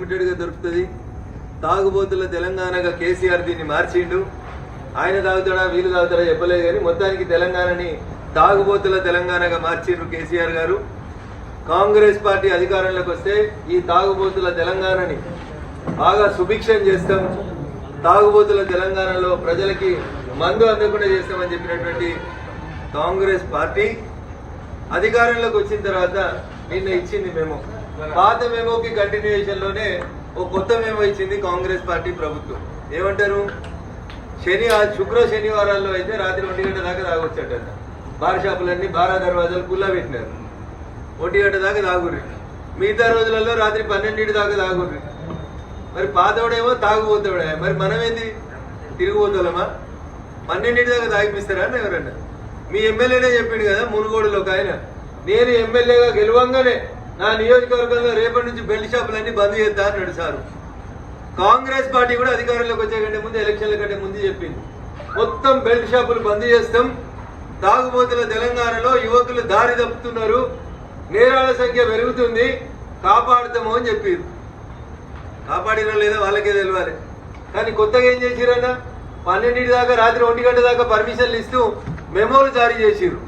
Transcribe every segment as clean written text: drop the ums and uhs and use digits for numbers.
అన్లిమిటెడ్గా దొరుకుతుంది. తాగుబోతుల తెలంగాణగా కేసీఆర్ దీన్ని మార్చిండు. ఆయన తాగుతాడా వీళ్ళు తాగుతాడా చెప్పలేదు, కానీ మొత్తానికి తెలంగాణని తాగుబోతుల తెలంగాణగా మార్చిండ్రు కేసీఆర్ గారు. కాంగ్రెస్ పార్టీ అధికారంలోకి వస్తే ఈ తాగుబోతుల తెలంగాణని బాగా సుభిక్షం చేస్తాం, తాగుబోతుల తెలంగాణలో ప్రజలకి మందు అందకుండా చేస్తామని చెప్పినటువంటి కాంగ్రెస్ పార్టీ అధికారంలోకి వచ్చిన తర్వాత నిన్న ఇచ్చింది మెమో. పాత మెమోకి కంటిన్యూయేషన్లోనే ఒక కొత్త మెమో ఇచ్చింది కాంగ్రెస్ పార్టీ ప్రభుత్వం. ఏమంటారు, శుక్ర శనివారాల్లో అయితే రాత్రి 1 గంట దాకా తాగొచ్చట. బార్ షాపులన్నీ బారా దర్వాజాలు కుల్లా పెట్టినారు. 1 గంట దాకా తాగుర్రి, మిగతా రోజులలో రాత్రి 12 దాకా తాగుర్రి. మరి పాతోడేమో తాగుపోతాడే, మరి మనమేంది తిరిగిపోతామా? 12 దాకా తాగిపిస్తారా అని ఎవరన్నా? మీ ఎమ్మెల్యేనే చెప్పిండు కదా మునుగోడులో ఒక ఆయన, నేను ఎమ్మెల్యేగా గెలవంగానే నా నియోజకవర్గంలో రేపటి నుంచి బెల్ట్ షాపులన్నీ బంద్ చేస్తా అన్నాడు సారు. కాంగ్రెస్ పార్టీ కూడా అధికారంలోకి వచ్చే కంటే ముందు, ఎలక్షన్ల కంటే ముందు చెప్పింది మొత్తం బెల్ట్ షాపులు బంద్ చేస్తాం, తాగుబోతుల తెలంగాణలో యువకులు దారి తప్పుతున్నారు, నేరాల సంఖ్య పెరుగుతుంది, కాపాడుతాము అని చెప్పారు. కాపాడినా లేదా వాళ్ళకే తెలియాలి. కానీ కొత్తగా ఏం చేసిరన్నా, 12 దాకా రాత్రి 1 గంట దాకా పర్మిషన్లు ఇస్తూ మెమోలు జారీ చేసిరు.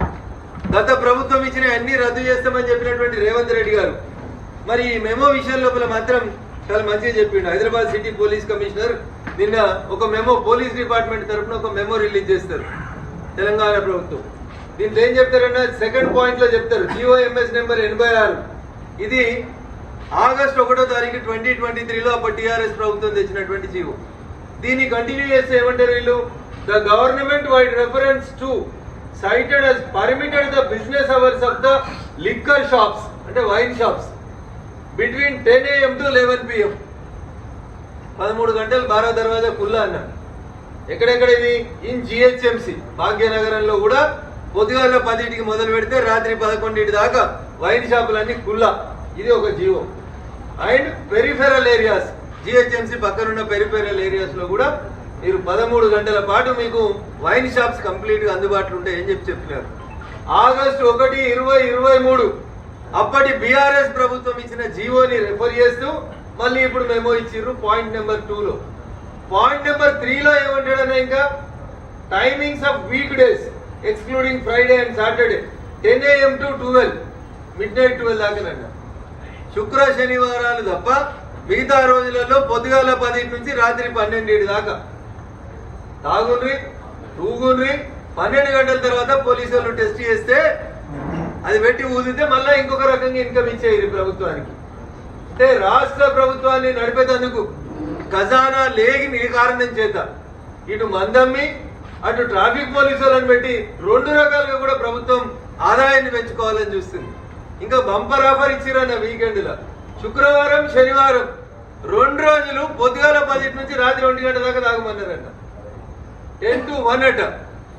గత ప్రభుత్వం ఇచ్చిన అన్ని రద్దు చేస్తామని చెప్పినటువంటి రేవంత్ రెడ్డి గారు మరి ఈ మెమో విషయం లోపల మాత్రం చాలా మంచిగా చెప్పిండు. హైదరాబాద్ సిటీ పోలీస్ కమిషనర్ నిన్న ఒక మెమో, పోలీస్ డిపార్ట్మెంట్ తరఫున ఒక మెమో రిలీజ్ చేస్తారు తెలంగాణ ప్రభుత్వం. దీంట్లో ఏం చెప్తారన్నా, సెకండ్ పాయింట్ లో చెప్తారు, జిఓఎంఎస్ నెంబర్ 86. ఇది ఆగస్టు 1వ తారీఖు 2023లో అప్పుడు టీఆర్ఎస్ ప్రభుత్వం తెచ్చినటువంటి జీవో. దీన్ని కంటిన్యూ చేస్తే ఏమంటారు వీళ్ళు, the government vide reference to cited as permitted the business hours of the liquor shops, అంటే wine shops, between 10 AM to 11 PM. 13 గంటలు బారా దర్వాజా కుల్లా అన్నారు. ఎక్కడెక్కడ ఇది, ఇన్ జిహెచ్ఎంసి భాగ్యనగరంలో కూడా పొద్దుగాల 10కి మొదలు పెడితే రాత్రి 11 దాకా వైన్ షాపులన్నీ కుల్లా. ఇది ఒక GO. And peripheral areas, GHMC పక్కనున్న పెరిఫెరల్ ఏరియాస్ లో కూడా మీరు 13 గంటల పాటు మీకు వైన్ షాప్స్ కంప్లీట్ గా అందుబాటులో ఉంటాయి అని చెప్తున్నారు. ఆగస్టు 1, 2023 అప్పటి బీఆర్ఎస్ ప్రభుత్వం ఇచ్చిన జీవోని రెఫర్ చేస్తూ మళ్ళీ ఇప్పుడు మెమో ఇచ్చిర్రు పాయింట్ నెంబర్ 2లో. పాయింట్ నెంబర్ 3లో ఏమంటాడన్నా, ఇంకా timings of week days excluding Friday and Saturday 10 AM to 12, midnight 12 దాకానన్నా. శుక్ర శనివారాలు తప్ప మిగతా రోజులలో పొద్దుగాల 10 నుంచి రాత్రి 12 దాకా తాగుండ్రి, తూగుండ్రి. 12 గంటల తర్వాత పోలీసు వాళ్ళు టెస్ట్ చేస్తే అది పెట్టి ఊదితే మళ్ళీ ఇంకొక రకంగా ఇన్కమ్ ఇచ్చేది ప్రభుత్వానికి. అంటే రాష్ట్ర ప్రభుత్వాన్ని నడిపేందుకు ఖజానా లేని కారణం చేత ఇటు మందమ్మి అటు ట్రాఫిక్ పోలీసు వాళ్ళని పెట్టి 2 రకాలుగా కూడా ప్రభుత్వం ఆదాయాన్ని పెంచుకోవాలని చూస్తుంది. ఇంకా బంపర్ ఆఫర్ ఇచ్చిరన్న వీకెండ్లో శుక్రవారం శనివారం 2 రోజులు పొద్దుగాల 10 నుంచి రాత్రి 1 గంట దాకా తాగమన్నారట. 10 to 1 అట.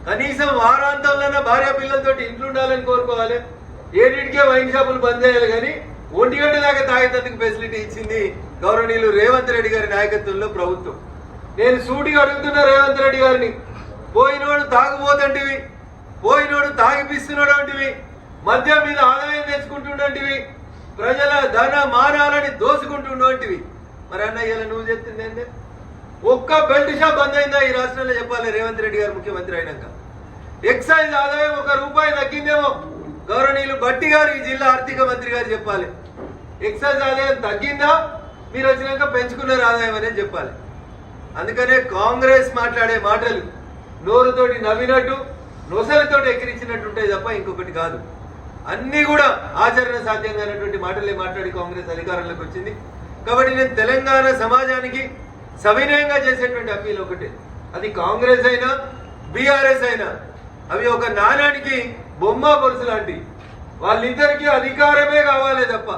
కనీసం వారాంతంలోనే భార్య పిల్లలతో ఇంట్లో ఉండాలని కోరుకోవాలి. 7కే వైన్ షాపులు బంద్ చేయాలి, కానీ 1 గంట దాకా తాగేందుకు ఫెసిలిటీ ఇచ్చింది గౌరవనీయులు రేవంత్ రెడ్డి గారి నాయకత్వంలో ప్రభుత్వం. నేను సూటిగా అడుగుతున్నా రేవంత్ రెడ్డి గారిని, పోయినోడు తాగుబోతంటివి, పోయినోడు తాగిపిస్తున్నాడు అంటివి, మద్యం మీద ఆదాయం తెచ్చుకుంటుండంటివి, ప్రజల ధన మానాలని దోసుకుంటుండేటివి. మరి అన్న ఇలా నువ్వు చెప్తుంది ఏంటి? ఒక్క బెల్ట్ షాప్ బంద్ అయిందా ఈ రాష్ట్రంలో చెప్పాలి రేవంత్ రెడ్డి గారు ముఖ్యమంత్రి అయినాక? ఎక్సైజ్ ఆదాయం ₹1 తగ్గిందేమో గౌరవనీయులు భట్టి గారు, ఈ జిల్లా ఆర్థిక మంత్రి గారు చెప్పాలి. ఎక్సైజ్ ఆదాయం తగ్గిందా, మీరు వచ్చినాక పెంచుకున్నారు ఆదాయం అనేది చెప్పాలి. అందుకనే కాంగ్రెస్ మాట్లాడే మాటలు నోరుతోటి నవ్వినట్టు, నొసలతోటి ఎక్కిరించినట్టుంటాయి తప్ప ఇంకొకటి కాదు. అన్ని కూడా ఆచరణ సాధ్యం కానటువంటి మాటలే మాట్లాడి కాంగ్రెస్ అధికారంలోకి వచ్చింది. కాబట్టి నేను తెలంగాణ సమాజానికి సవినయంగా చేసేటువంటి అప్పీల్ ఒకటే, అది కాంగ్రెస్ అయినా బీఆర్ఎస్ అయినా అవి ఒక నాణానికి బొమ్మ పొరుసు లాంటి. వాళ్ళిద్దరికీ అధికారమే కావాలి తప్ప,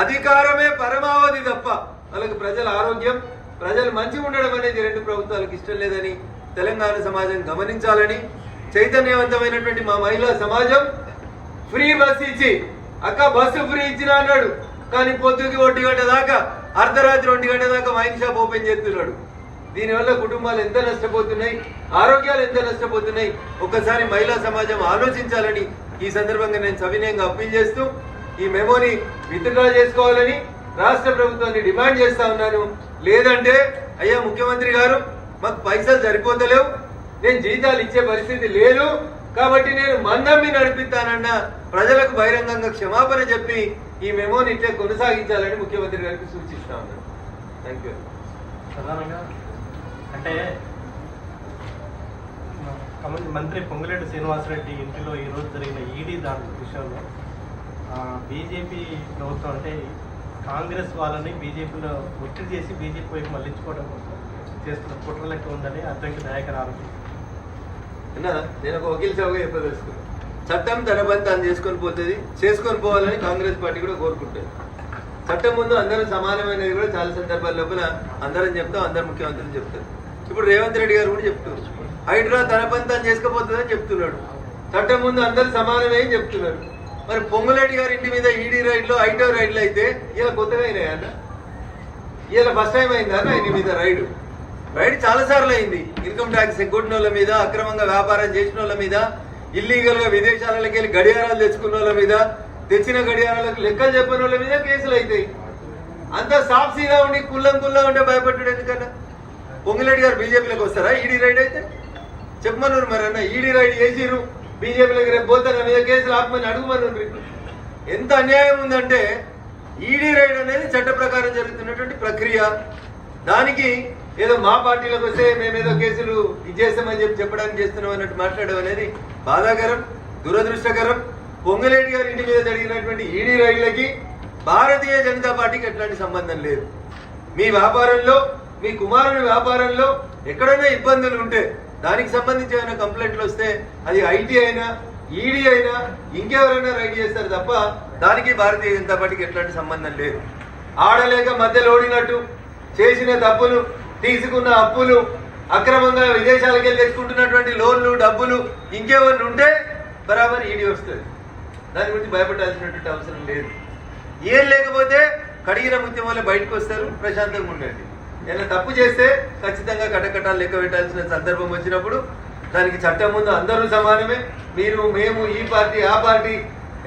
అధికారమే పరమావధి తప్ప వాళ్ళకి ప్రజల ఆరోగ్యం, ప్రజలు మంచిగా ఉండడం అనేది 2 ప్రభుత్వాలకు ఇష్టం లేదని తెలంగాణ సమాజం గమనించాలని, చైతన్యవంతమైనటువంటి మా మహిళా సమాజం ఫ్రీ బస్ ఇచ్చి, అక్క బస్సు ఫ్రీ ఇచ్చినా అన్నాడు, కానీ పొద్దుకి 1 గంట దాకా, అర్ధరాత్రి 1 గంట దాకా వైన్ షాప్ ఓపెన్ చేస్తున్నాడు. దీనివల్ల కుటుంబాలు ఎంత నష్టపోతున్నాయి, ఆరోగ్యాలు ఎంత నష్టపోతున్నాయి, ఒక్కసారి మహిళా సమాజం ఆలోచించాలని ఈ సందర్భంగా నేను సవినయంగా అప్పీల్ చేస్తూ ఈ మెమోని విత్డ్రా చేసుకోవాలని, రాష్ట్ర ప్రభుత్వాన్ని డిమాండ్ చేస్తా ఉన్నాను. లేదంటే అయ్యా ముఖ్యమంత్రి గారు మాకు పైసలు సరిపోతలేవు, నేను జీతాలు ఇచ్చే పరిస్థితి లేదు కాబట్టి నేను మందమ్మి నడిపిస్తానన్న ప్రజలకు బహిరంగంగా క్షమాపణ చెప్పి ఈ మెమోని ఇట్లే కొనసాగించాలని ముఖ్యమంత్రి గారికి సూచిస్తా ఉన్నాను. Thank you. ప్రధానంగా అంటే మంత్రి పొంగులేటి శ్రీనివాసరెడ్డి ఇంటిలో ఈరోజు జరిగిన ఈడీ దాని విషయంలో బీజేపీ ప్రభుత్వం అంటే కాంగ్రెస్ వాళ్ళని బీజేపీలో ఒత్తిడి చేసి బీజేపీ వైపు మళ్లించుకోవడం కోసం చేస్తున్న కుట్ర లెక్క ఉందని అద్దంకి నాయకులు ఆరోపించారు. నేను ఒక వకీల్ సేవగా చెప్పదలుచుకున్నాను. చట్టం తన పని తాను చేసుకొని పోవాలని కాంగ్రెస్ పార్టీ కూడా కోరుకుంటుంది. చట్టం ముందు అందరూ సమానమైనది కూడా చాలా సందర్భాల లోపల అందరం చెప్తాం, అందరు ముఖ్యమంత్రులు చెప్తారు. ఇప్పుడు రేవంత్ రెడ్డి గారు కూడా చెప్తున్నారు హైడ్రా తన పని తాను చేసుకోపోతుందని చెప్తున్నాడు. చట్టం ముందు అందరు సమానమే అని చెప్తున్నారు. మరి పొంగులేటి గారి ఇంటి మీద ఈడీ రైడ్లో ఐటో రైడ్లు అయితే ఇలా కొత్తగా అయినాయి అన్న, ఇలా ఫస్ట్ టైం అయిందా అన్న ఇంటి మీద రైడ్ చాలా సార్లు అయింది. ఇన్కమ్ ట్యాక్స్ ఎగ్గొట్టిన వాళ్ళ మీద, అక్రమంగా వ్యాపారం చేసిన వాళ్ళ మీద, ఇల్లీగల్ గా విదేశాలకు వెళ్ళి గడియారాలు తెచ్చుకున్న వాళ్ళ మీద, తెచ్చిన గడియారాలకు లెక్కలు చెప్పిన వాళ్ళ మీద కేసులు అవుతాయి. అంతా సాఫ్సీగా ఉండి కుల్లం ఉంటే భయపడ్డాడు ఎందుకన్నా? పొంగులేటి గారు బీజేపీలోకి వస్తారా ఈడీ రైడ్ అయితే? చెప్పమన్నారు మరి అన్న, ఈడీ రైడ్ చేసిరు బీజేపీలోకి రేపు పోతే నా మీద కేసులు ఆపమని అడుగుమని. ఎంత అన్యాయం ఉందంటే ఈడీ రైడ్ అనేది చట్ట ప్రకారం జరుగుతున్నటువంటి ప్రక్రియ. దానికి ఏదో మా పార్టీలోకి వస్తే మేమేదో కేసులు ఇచ్చేస్తామని చెప్పడానికి చేస్తున్నాం అన్నట్టు మాట్లాడడం అనేది బాధాకరం, దురదృష్టకరం. పొంగులేటి గారి ఇంటి మీద జరిగినటువంటి ఈడీ రైళ్లకి భారతీయ జనతా పార్టీకి ఎట్లాంటి సంబంధం లేదు. మీ వ్యాపారంలో, మీ కుమారుని వ్యాపారంలో ఎక్కడైనా ఇబ్బందులు ఉంటే దానికి సంబంధించి ఏమైనా కంప్లైంట్లు వస్తే అది ఐటీ అయినా ఈడీ అయినా ఇంకెవరైనా రైడ్ చేస్తారు తప్ప దానికి భారతీయ జనతా పార్టీకి ఎట్లాంటి సంబంధం లేదు. ఆడలేక మధ్యలో ఓడినట్టు చేసిన తప్పులు, తీసుకున్న అప్పులు, అక్రమంగా విదేశాలకు వెళ్ళి తెచ్చుకుంటున్నటువంటి లోన్లు, డబ్బులు ఇంకేమన్నా ఉంటే బరాబర్ ఈడీ వస్తుంది. దాని గురించి భయపడాల్సినటువంటి అవసరం లేదు. ఏం లేకపోతే కడిగిన ముత్యం వల్ల బయటకు వస్తారు, ప్రశాంతంగా ఉండండి. ఏదైనా తప్పు చేస్తే ఖచ్చితంగా కటకటాలు లెక్క పెట్టాల్సిన సందర్భం వచ్చినప్పుడు దానికి చట్టం ముందు అందరూ సమానమే. మీరు, మేము, ఈ పార్టీ, ఆ పార్టీ,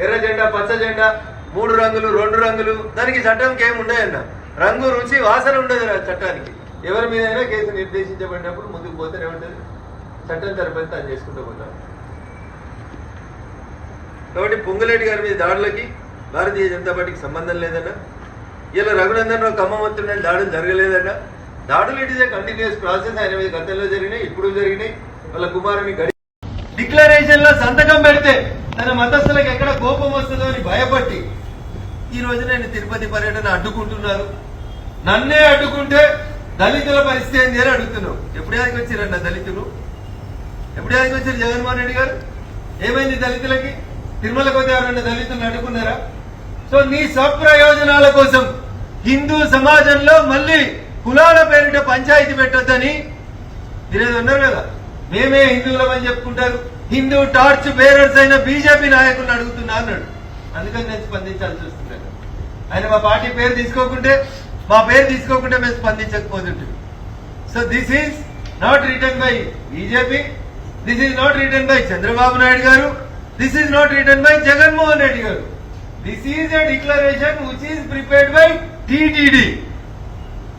ఎర్ర జెండా, పచ్చ జెండా, 3 రంగులు, 2 రంగులు, దానికి చట్టంకి ఏమి ఉండదన్న. రంగు, రుచి, వాసన ఉండదు చట్టానికి. ఎవరి మీదైనా కేసు నిర్దేశించబడినప్పుడు ముందుకు పోతేనే ఉంటుంది. చట్టం తరపున తాను చేసుకుంటూ పోతాం. కాబట్టి పొంగులేటి గారి మీద దాడులకి భారతీయ జనతా పార్టీకి సంబంధం లేదన్నా. ఇలా రఘునందన్ రావు ఖమ్మవంతుడని దాడులు జరగలేదన్నా. దాడులు it is a continuous process. ఆయన మీద గతంలో జరిగినాయి, ఇప్పుడు జరిగినాయి. వాళ్ళ కుమారుని డిక్లరేషన్ లో సంతకం పెడితే తన మతస్థులకు ఎక్కడ కోపం వస్తుందో అని భయపట్టి ఈ రోజు నేను తిరుపతి పర్యటన అడ్డుకుంటున్నారు. నన్నే అడ్డుకుంటే దళితుల పరిస్థితి ఏంటి అని అడుగుతున్నావు. ఎప్పుడు యాదికి వచ్చారన్న దళితులు? ఎప్పుడు యాదికి వచ్చారు జగన్మోహన్ రెడ్డి గారు? ఏమైంది దళితులకి? తిరుమలకు వచ్చి ఎవరన్నా దళితులను అడ్డుకున్నారా? సో నీ స్వప్రయోజనాల కోసం హిందూ సమాజంలో మళ్ళీ కులాల పేరిట పంచాయతీ పెట్టొద్దని మీరేదో ఉన్నారు కదా, మేమే హిందువులమని చెప్పుకుంటారు. హిందూ టార్చ్ బేరర్స్ అయిన బీజేపీ నాయకులను అడుగుతున్నా అన్నాడు. అందుకని నేను స్పందించాల్సి వస్తున్నాను. ఆయన మా పార్టీ పేరు తీసుకోకుంటే, మా పేరు తీసుకోకుంటే మేము స్పందించకపోతుంటుంది. So this is not written by BJP, this is not written by Chandrababu Naidu garu, this is not written by Jaganmohan Reddy garu. This is a declaration which is prepared by TTD.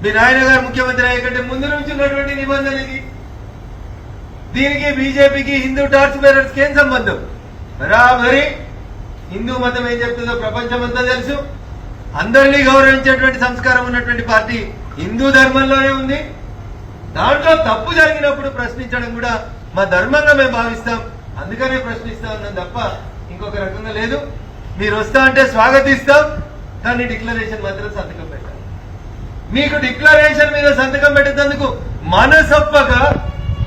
మీ నాయన గారు ముఖ్యమంత్రి అయ్యే కంటే ముందు నుంచి ఉన్నటువంటి నిబంధన ఇది. దీనికి బీజేపీకి హిందూ టార్చ్ బేరర్స్ కి ఏం సంబంధం? బరాబరి హిందూ మతం ఏం చెప్తుందో ప్రపంచమంతా తెలుసు. అందరినీ గౌరవించేటువంటి సంస్కారం ఉన్నటువంటి పార్టీ హిందూ ధర్మంలోనే ఉంది. దాంట్లో తప్పు జరిగినప్పుడు ప్రశ్నించడం కూడా మా ధర్మంగా మేము భావిస్తాం. అందుకనే ప్రశ్నిస్తా ఉన్నాం తప్ప ఇంకొక రకంగా లేదు. మీరు వస్తా అంటే స్వాగతిస్తాం, కానీ డిక్లరేషన్ మాత్రం సంతకం పెట్టాలి. మీకు డిక్లరేషన్ మీద సంతకం పెట్టేందుకు మనసొప్పగా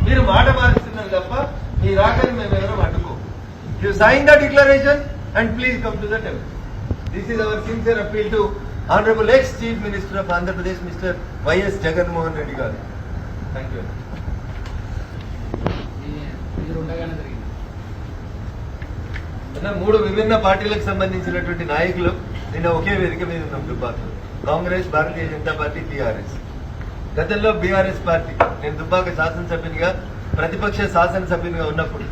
మీరు మాట మారుస్తున్నారు తప్ప మీ రాకని మేము ఎవరో అడ్డుకో. You sign the declaration and please come to the temple. This is our sincere appeal to honourable ex chief minister of Andhra Pradesh mister YS Jaganmohan Reddy గారు. Thank you. మూడు విభిన్న పార్టీలకు సంబంధించినటువంటి నాయకులు నిన్న ఒకే వేదిక మీద ఉన్నాం. దుబ్బాకలో కాంగ్రెస్, భారతీయ జనతా పార్టీ, బీఆర్ఎస్. గతంలో బీఆర్ఎస్ పార్టీ, నేను దుబ్బాక శాసనసభ్యునిగా, ప్రతిపక్ష శాసనసభ్యునిగా ఉన్నప్పుడు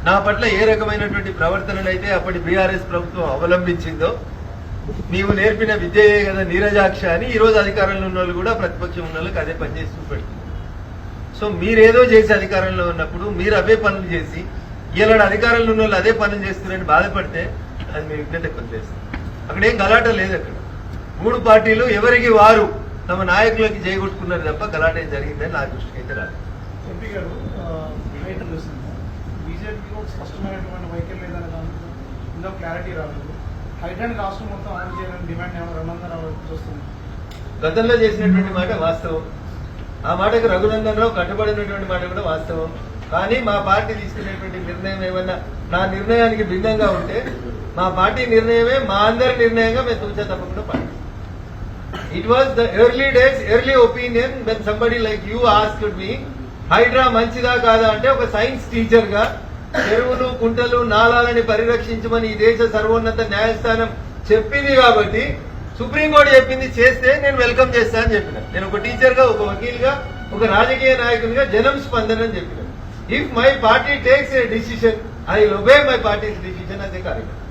నా పట్ల ఏ రకమైనటువంటి ప్రవర్తనలు అయితే అప్పటి బీఆర్ఎస్ ప్రభుత్వం అవలంబించిందో నీవు నేర్పిన విద్యయే కదా నీరజాక్ష అని ఈ రోజు అధికారంలో ఉన్న వాళ్ళు కూడా ప్రతిపక్షం ఉన్న వాళ్ళకి అదే పని చేసి చూపెడుతుంది. సో మీరేదో చేసి అధికారంలో ఉన్నప్పుడు మీరు అవే పనులు చేసి ఇలా అధికారంలో ఉన్న వాళ్ళు అదే పనులు చేస్తున్నారని బాధపడితే అది మీ విజ్ఞత కొద్దిస్తుంది. అక్కడ ఏం గలాట లేదు. అక్కడ 3 పార్టీలు ఎవరికి వారు తమ నాయకులకి చేయగొట్టుకున్నారు తప్ప గలాట ఏం జరిగిందని నా దృష్టికి అయితే రాలేదు. ఎంపీ గారు బీజేపీలో స్పష్టమైనటువంటి వైఖరి లేదనే దానికి ఇందులో క్లారిటీ రాలేదు. హైడ్రాండ్ రాష్ట్రం మొత్తం అమలు చేయాలని డిమాండ్ ఏమైనా రఘునందన్ రావు చూస్తుంది. గతంలో చేసినటువంటి మాట వాస్తవం. ఆ మాటకు రఘునందన్ రావు కట్టుబడినటువంటి మాట కూడా వాస్తవం. కానీ మా పార్టీ తీసుకునేటువంటి నిర్ణయం ఏమన్నా నా నిర్ణయానికి భిన్నంగా ఉంటే మా పార్టీ నిర్ణయమే మా అందరి నిర్ణయంగా మేము తూచా తప్పకుండా పాటిస్తాం. It was the early days early opinion when somebody like you asked me HYDRAA మంచిదా కాదా అంటే ఒక సైన్స్ టీచర్ గా చెరువులు కుంటలు నాలాలని పరిరక్షించమని ఈ దేశ సర్వోన్నత న్యాయస్థానం చెప్పింది కాబట్టి సుప్రీంకోర్టు చెప్పింది చేస్తే నేను వెల్కమ్ చేస్తా అని చెప్పిన. నేను ఒక టీచర్ గా ఒక వకీల్ గా ఒక రాజకీయ నాయకునిగా జనం స్పందన అని చెప్పిన. If my party takes A decision I will obey my parties decision అదే కార్యక్రమం.